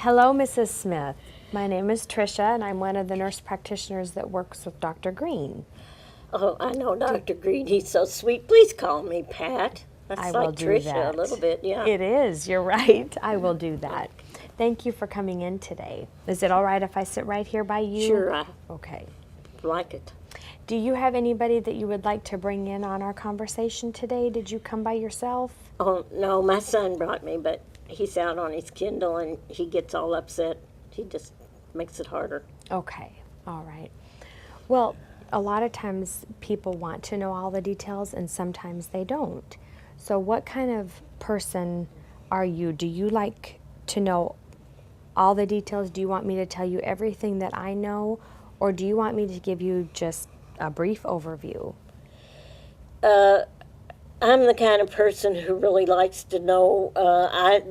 Hello, Mrs. Smith. My name is Tricia, and I'm one of the nurse practitioners that works with Dr. Green. Oh, I know Dr. Green. He's so sweet. Please call me Pat. That's I like will do Tricia that. a little bit, yeah. It is, you're right. I will do that. Thank you for coming in today. Is it all right if I sit right here by you? Sure, I Okay. like it. Do you have anybody that you would like to bring in on our conversation today? Did you come by yourself? Oh, no, my son brought me, but he's out on his Kindle and he gets all upset. He just makes it harder. Okay, all right. Well, a lot of times people want to know all the details and sometimes they don't. So what kind of person are you? Do you like to know all the details? Do you want me to tell you everything that I know? Or do you want me to give you just a brief overview? I'm the kind of person who really likes to know.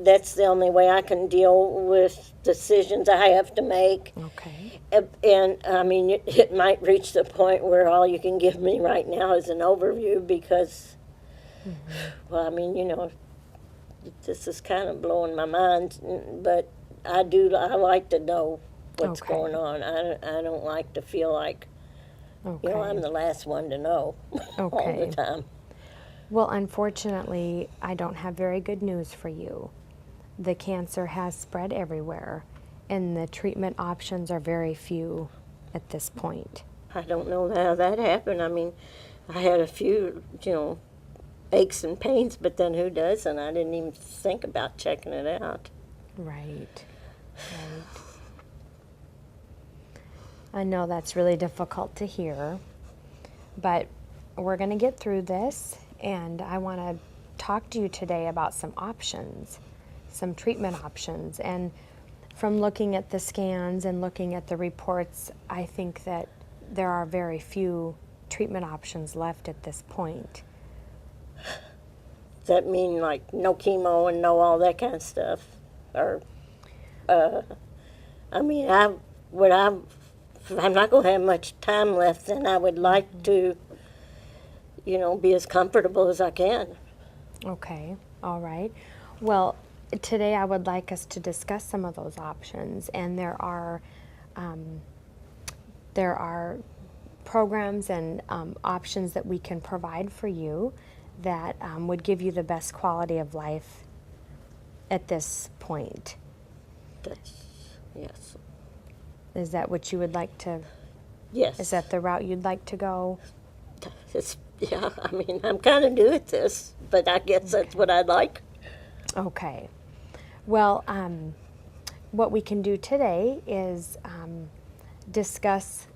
That's the only way I can deal with decisions I have to make. Okay. And I mean, it might reach the point where all you can give me right now is an overview because, well, I mean, this is kind of blowing my mind, but I like to know what's Okay. going on. I don't like to feel like, Okay. I'm the last one to know all Okay. the time. Well, unfortunately, I don't have very good news for you. The cancer has spread everywhere, and the treatment options are very few at this point. I don't know how that happened. I mean, I had a few, aches and pains, but then who doesn't? I didn't even think about checking it out. Right. Right. I know that's really difficult to hear, but we're going to get through this, and I want to talk to you today about some options, some treatment options. And from looking at the scans and looking at the reports, I think that there are very few treatment options left at this point. Does that mean like no chemo and no all that kind of stuff? Or, I mean, if I'm not going to have much time left, then I would like to, be as comfortable as I can. Okay, all right. Well, today I would like us to discuss some of those options, and there are programs and options that we can provide for you that would give you the best quality of life at this point. Yes. Is that what you would like to? Yes. Is that the route you'd like to go? Yeah, I mean, I'm kind of new at this, but I guess that's what I'd like. Okay. Well, what we can do today is discuss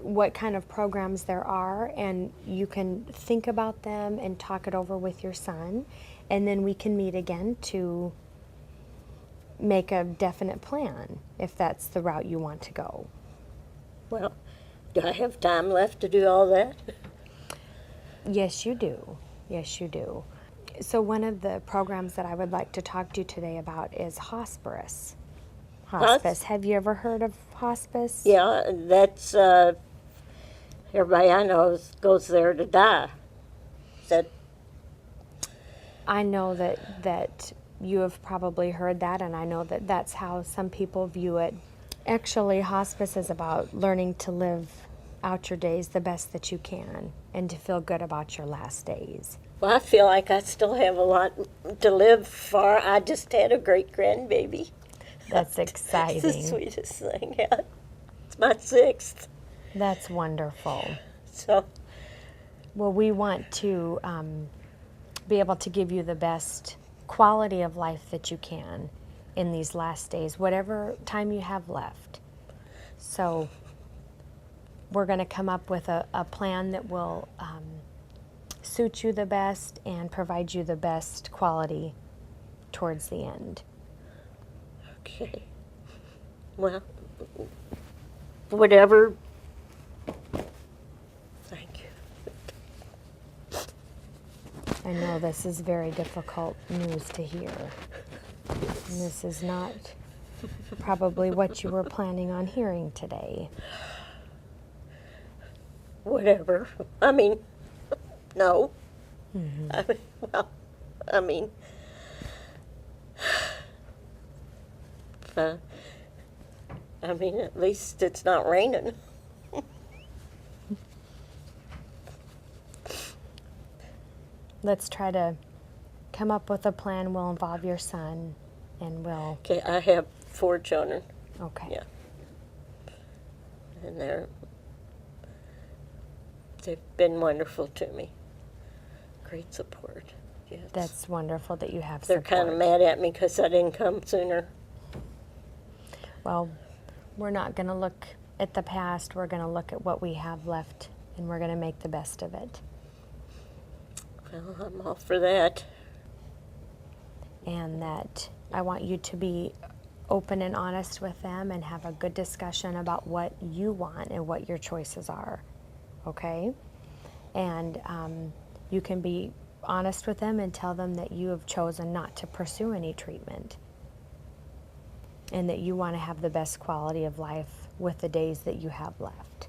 what kind of programs there are, and you can think about them and talk it over with your son, and then we can meet again to make a definite plan if that's the route you want to go. Well, do I have time left to do all that? Yes, you do. Yes, you do. So one of the programs that I would like to talk to you today about is hospice. Hospice. Have you ever heard of hospice? Yeah, that's, everybody I know goes there to die. I know that you have probably heard that, and I know that that's how some people view it. Actually, hospice is about learning to live out your days the best that you can and to feel good about your last days. Well, I feel like I still have a lot to live for. I just had a great grandbaby. That's exciting. It's the sweetest thing. Yeah. It's my 6th. That's wonderful. So, well, we want to be able to give you the best quality of life that you can in these last days, whatever time you have left. So we're going to come up with a plan that will suit you the best and provide you the best quality towards the end. okay. Well, whatever. Thank you. I know this is very difficult news to hear. And this is not probably what you were planning on hearing today. Whatever. I mean, no. I mean, I mean, at least it's not raining. Let's try to come up with a plan. We'll involve your son, and we'll. Okay, I have 4 children, Okay. Yeah. and they've been wonderful to me. Great support. Yes. That's wonderful that you have They're support. kind of mad at me because I didn't come sooner. Well, we're not going to look at the past. We're going to look at what we have left, and we're going to make the best of it. Well, I'm all for that. And that I want you to be open and honest with them and have a good discussion about what you want and what your choices are. Okay? And you can be honest with them and tell them that you have chosen not to pursue any treatment and that you want to have the best quality of life with the days that you have left.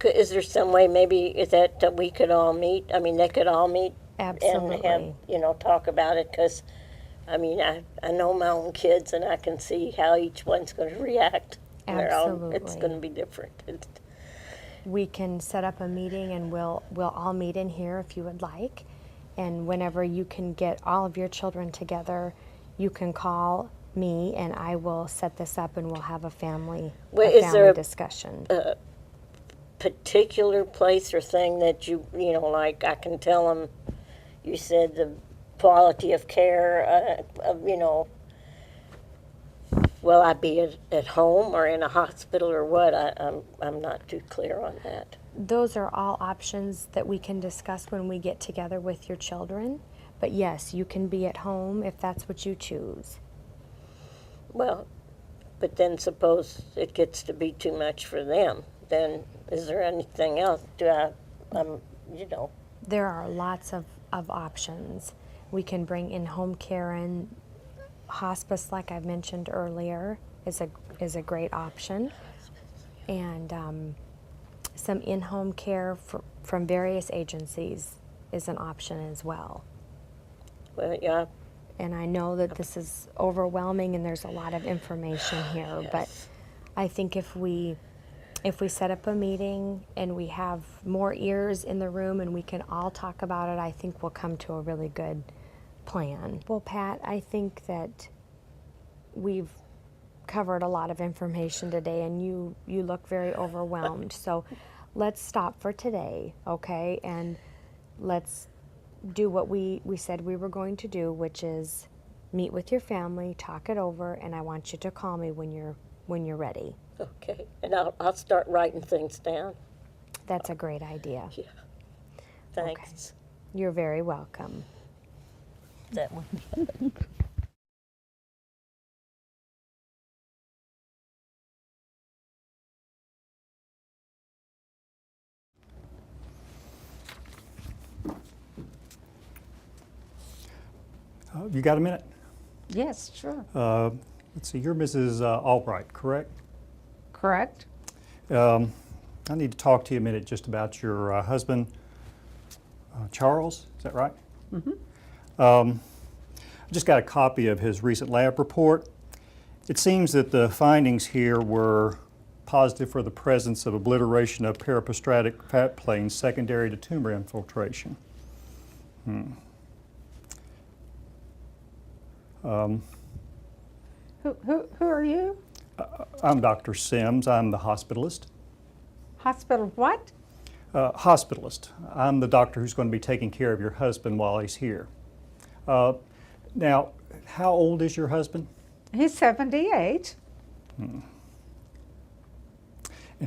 Is there some way maybe that we could all meet? I mean, they could all meet Absolutely. and have, talk about it, because, I mean, I know my own kids, and I can see how each one's going to react. Absolutely. It's going to be different. We can set up a meeting, and we'll all meet in here if you would like. And whenever you can get all of your children together, you can call me, and I will set this up, and we'll have a family, Well, is there a discussion. particular place or thing that like I can tell them, you said the quality of care, will I be at home or in a hospital or what? I'm not too clear on that. Those are all options that we can discuss when we get together with your children. But yes, you can be at home if that's what you choose. Well, but then suppose it gets to be too much for them, then is there anything else? There are lots of options. We can bring in home care, and hospice, like I mentioned earlier, is a great option. And some in-home care from various agencies is an option as well. Well, yeah. And I know that this is overwhelming and there's a lot of information here, Yes. but I think if we set up a meeting and we have more ears in the room and we can all talk about it, I think we'll come to a really good plan. Well, Pat, I think that we've covered a lot of information today, and you look very overwhelmed. So let's stop for today, okay? And let's do what we said we were going to do, which is meet with your family, talk it over, and I want you to call me when you're ready. Okay, and I'll start writing things down. That's a great idea. Yeah. Thanks. You're very welcome. That one. You got a minute? Yes, sure. Let's see, you're Mrs. Albright, correct? Correct. I need to talk to you a minute just about your husband, Charles, is that right? Mm-hmm. I just got a copy of his recent lab report. It seems that the findings here were positive for the presence of obliteration of periprostratic fat planes secondary to tumor infiltration. Who are you? I'm Dr. Sims. I'm the hospitalist. Hospital what? Hospitalist. I'm the doctor who's going to be taking care of your husband while he's here. Now, how old is your husband? He's 78. And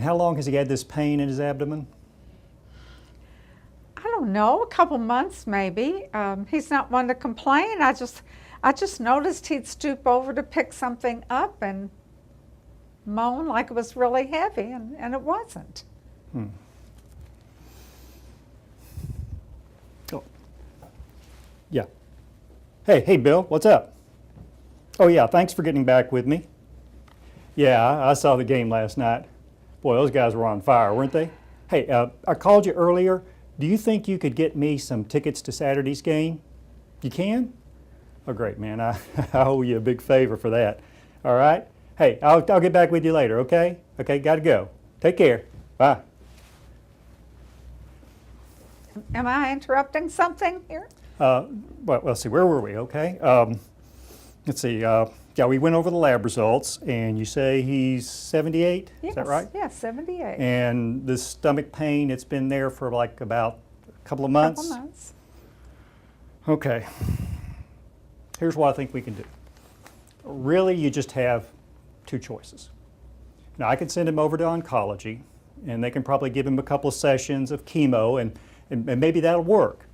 how long has he had this pain in his abdomen? I don't know, a couple months maybe. He's not one to complain. I just noticed he'd stoop over to pick something up and moan like it was really heavy, and it wasn't. Oh. Yeah. Hey, Bill, what's up? Oh, yeah, thanks for getting back with me. Yeah, I saw the game last night. Boy, those guys were on fire, weren't they? Hey, I called you earlier. Do you think you could get me some tickets to Saturday's game? You can? Oh, great, man. I owe you a big favor for that. All right? Hey, I'll get back with you later, okay? Okay, got to go. Take care. Bye. Am I interrupting something here? Well, let's see, where were we? Okay. Let's see. Yeah, we went over the lab results, and you say he's 78? Is that right? Yes, 78. And the stomach pain, it's been there for like about a couple of months? Couple months. Okay. Here's what I think we can do. Really, you just have two choices. Now, I can send him over to oncology, and they can probably give him a couple of sessions of chemo, and maybe that'll work.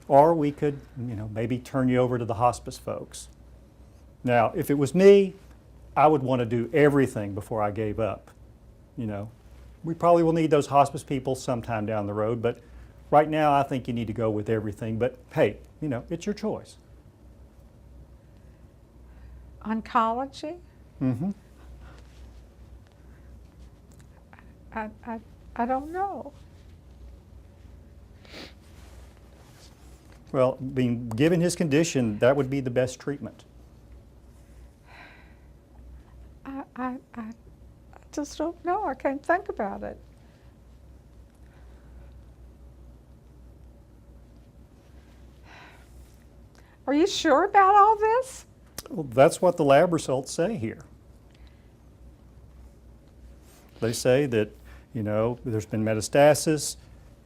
Or we could, maybe turn you over to the hospice folks. Now, if it was me, I would want to do everything before I gave up. We probably will need those hospice people sometime down the road, but right now I think you need to go with everything. But hey, it's your choice. Oncology? Mm-hmm. I don't know. Well, given his condition, that would be the best treatment. I just don't know. I can't think about it. Are you sure about all this? Well, that's what the lab results say here. They say that, there's been metastasis,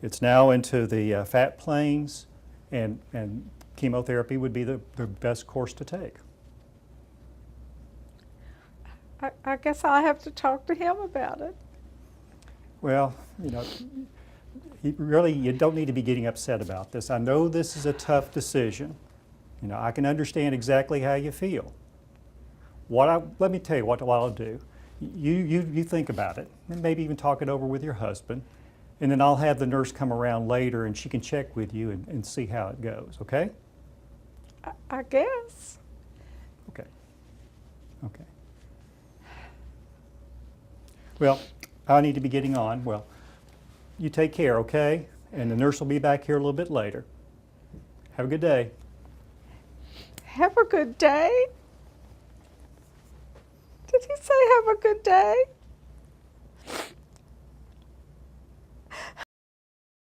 it's now into the fat planes, and chemotherapy would be the best course to take. I guess I'll have to talk to him about it. Well, you don't need to be getting upset about this. I know this is a tough decision. I can understand exactly how you feel. Let me tell you what I'll do. You think about it, and maybe even talk it over with your husband, and then I'll have the nurse come around later and she can check with you and see how it goes, okay? I guess. Okay. Okay. Well, I need to be getting on. Well, you take care, okay? And the nurse will be back here a little bit later. Have a good day. Have a good day? Did he say have a good day?